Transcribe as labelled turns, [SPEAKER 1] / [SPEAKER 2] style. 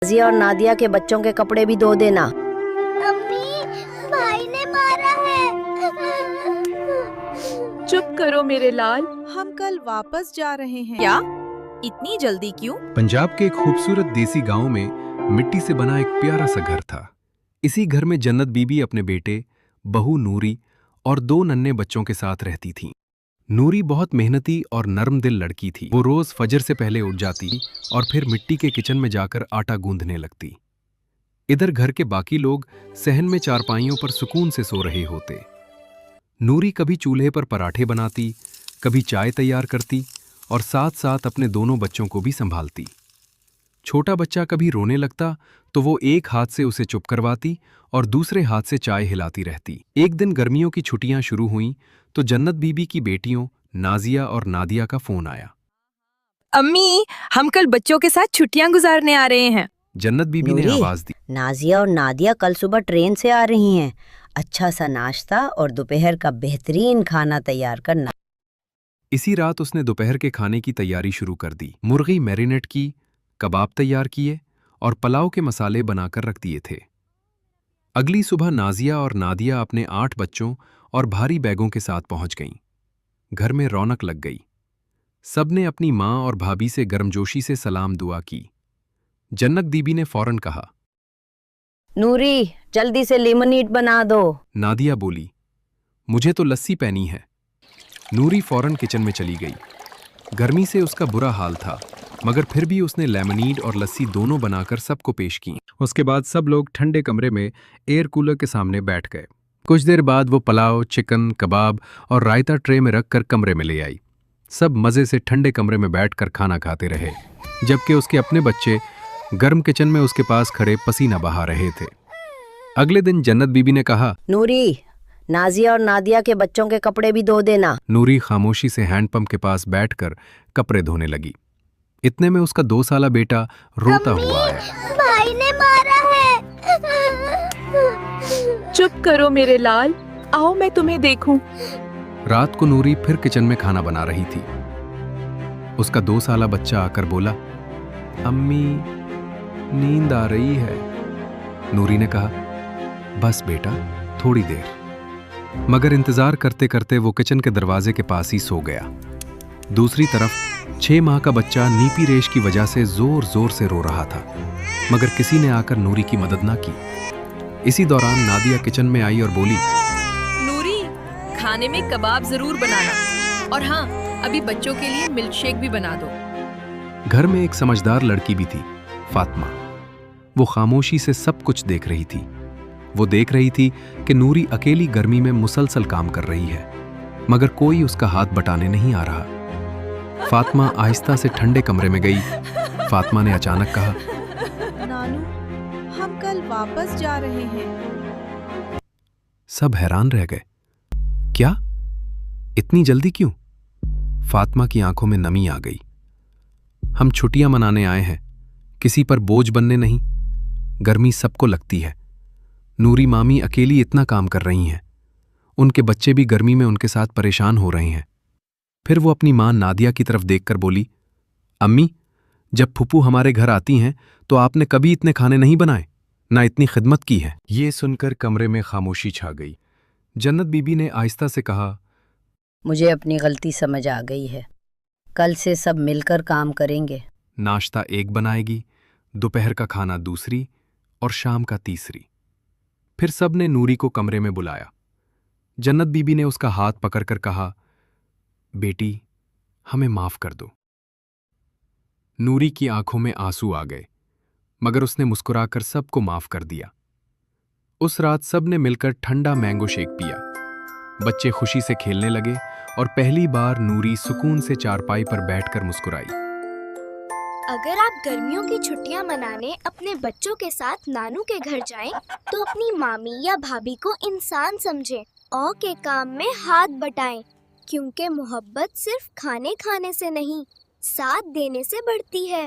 [SPEAKER 1] नाजिया और नादिया के बच्चों के कपड़े भी धो देना।
[SPEAKER 2] अम्मी, भाई ने मारा है।
[SPEAKER 3] चुप करो मेरे लाल, हम कल वापस जा रहे हैं। क्या? इतनी जल्दी क्यों?
[SPEAKER 4] पंजाब के एक खूबसूरत देसी गांव में मिट्टी से बना एक प्यारा सा घर था। इसी घर में जन्नत बीबी अपने बेटे, बहू नूरी और 2 नन्हे बच्चों के साथ रहती थी। नूरी बहुत मेहनती और नर्म दिल लड़की थी। वो रोज फजर से पहले उठ जाती और फिर मिट्टी के किचन में जाकर आटा गूंदने लगती। इधर घर के बाकी लोग सहन में चारपाइयों पर सुकून से सो रहे होते। नूरी कभी चूल्हे पर पराठे बनाती, कभी चाय तैयार करती और साथ साथ अपने दोनों बच्चों को भी संभालती। छोटा बच्चा कभी रोने लगता तो वो एक हाथ से उसे चुप करवाती और दूसरे हाथ से चाय हिलाती रहती। एक दिन गर्मियों की छुट्टियां शुरू हुईं तो जन्नत बीबी की बेटियों नाजिया और नादिया का फोन आया।
[SPEAKER 3] अम्मी, हम कल बच्चों के साथ छुट्टियां गुजारने आ रहे हैं।
[SPEAKER 4] जन्नत बीबी ने
[SPEAKER 1] नूरी,
[SPEAKER 4] आवाज दी।
[SPEAKER 1] नाजिया और नादिया कल सुबह ट्रेन से आ रही हैं। अच्छा सा नाश्ता और दोपहर का बेहतरीन खाना तैयार करना।
[SPEAKER 4] इसी रात उसने दोपहर के खाने की तैयारी शुरू कर दी। मुर्गी मैरिनेट की, कबाब तैयार किए और पुलाव के मसाले बनाकर रख दिए थे। अगली सुबह नाजिया और नादिया अपने 8 बच्चों और भारी बैगों के साथ पहुंच गईं। घर में रौनक लग गई। सबने अपनी माँ और भाभी से गर्मजोशी से सलाम दुआ की। जन्नत बीबी ने फौरन कहा,
[SPEAKER 1] नूरी, जल्दी से लेमनेड बना दो।
[SPEAKER 4] नादिया बोली, मुझे तो लस्सी पैनी है। नूरी फौरन किचन में चली गई। गर्मी से उसका बुरा हाल था, मगर फिर भी उसने लेमनेड और लस्सी दोनों बनाकर सबको पेश की। उसके बाद सब लोग ठंडे कमरे में एयर कूलर के सामने बैठ गए। कुछ देर बाद वो पुलाव, चिकन, कबाब और रायता ट्रे में रखकर कमरे में ले आई। सब मज़े से ठंडे कमरे में बैठकर खाना खाते रहे, जबकि उसके अपने बच्चे गर्म किचन में उसके पास खड़े पसीना बहा रहे थे। अगले दिन जन्नत बीबी ने कहा,
[SPEAKER 1] नूरी, नाजिया और नादिया के बच्चों के कपड़े भी धो देना।
[SPEAKER 4] नूरी खामोशी से हैंडपंप के पास बैठकर कपड़े धोने लगी। इतने में उसका 2 साला बेटा रोता हुआ आया।
[SPEAKER 2] भाई ने मारा है।
[SPEAKER 3] चुप करो मेरे लाल, आओ मैं तुम्हें देखूं।
[SPEAKER 4] रात को नूरी फिर किचन में खाना बना रही थी। उसका 2 साला बच्चा आकर बोला, अम्मी, नींद आ रही है। नूरी ने कहा, बस बेटा, थोड़ी देर। मगर इंतजार करते करते वो किचन के दरवाजे के पास ही सो गया। दूसरी तरफ 6 माह का बच्चा नीपी रेश की वजह से जोर जोर से रो रहा था, मगर किसी ने आकर नूरी की मदद ना की। इसी दौरान नादिया किचन में आई और बोली,
[SPEAKER 3] नूरी, खाने में कबाब जरूर बनाना, और हाँ, अभी बच्चों के लिए मिल्क शेक भी बना दो।
[SPEAKER 4] घर में एक समझदार लड़की भी थी, फातिमा। वो खामोशी से सब कुछ देख रही थी। वो देख रही थी कि नूरी अकेली गर्मी में मुसलसल काम कर रही है, मगर कोई उसका हाथ बटाने नहीं आ रहा। फातिमा आहिस्ता से ठंडे कमरे में गई। फातिमा ने अचानक कहा,
[SPEAKER 3] नानू, हम कल वापस जा रहे हैं।
[SPEAKER 4] सब हैरान रह गए। क्या? इतनी जल्दी क्यों? फातिमा की आंखों में नमी आ गई। हम छुट्टियां मनाने आए हैं, किसी पर बोझ बनने नहीं। गर्मी सबको लगती है। नूरी मामी अकेली इतना काम कर रही हैं। उनके बच्चे भी गर्मी में उनके साथ परेशान हो रहे हैं। फिर वो अपनी मां नादिया की तरफ देखकर बोली, अम्मी, जब फूफू हमारे घर आती हैं तो आपने कभी इतने खाने नहीं बनाए, ना इतनी खिदमत की है। ये सुनकर कमरे में खामोशी छा गई। जन्नत बीबी ने आहिस्ता से कहा,
[SPEAKER 1] मुझे अपनी गलती समझ आ गई है। कल से सब मिलकर काम करेंगे।
[SPEAKER 4] नाश्ता एक बनाएगी, दोपहर का खाना दूसरी और शाम का तीसरी। फिर सब ने नूरी को कमरे में बुलाया। जन्नत बीबी ने उसका हाथ पकड़कर कहा, बेटी, हमें माफ कर दो। नूरी की आंखों में आंसू आ गए, मगर उसने मुस्कुराकर सबको माफ कर दिया। उस रात सब ने मिलकर ठंडा मैंगो शेक पिया। बच्चे खुशी से खेलने लगे और पहली बार नूरी सुकून से चारपाई पर बैठकर मुस्कुराई।
[SPEAKER 2] अगर आप गर्मियों की छुट्टियां मनाने अपने बच्चों के साथ नानू के घर जाएं, तो अपनी मामी या भाभी को इंसान समझें और के काम में हाथ बटाएं, क्योंकि मोहब्बत सिर्फ खाने खाने से नहीं, साथ देने से बढ़ती है।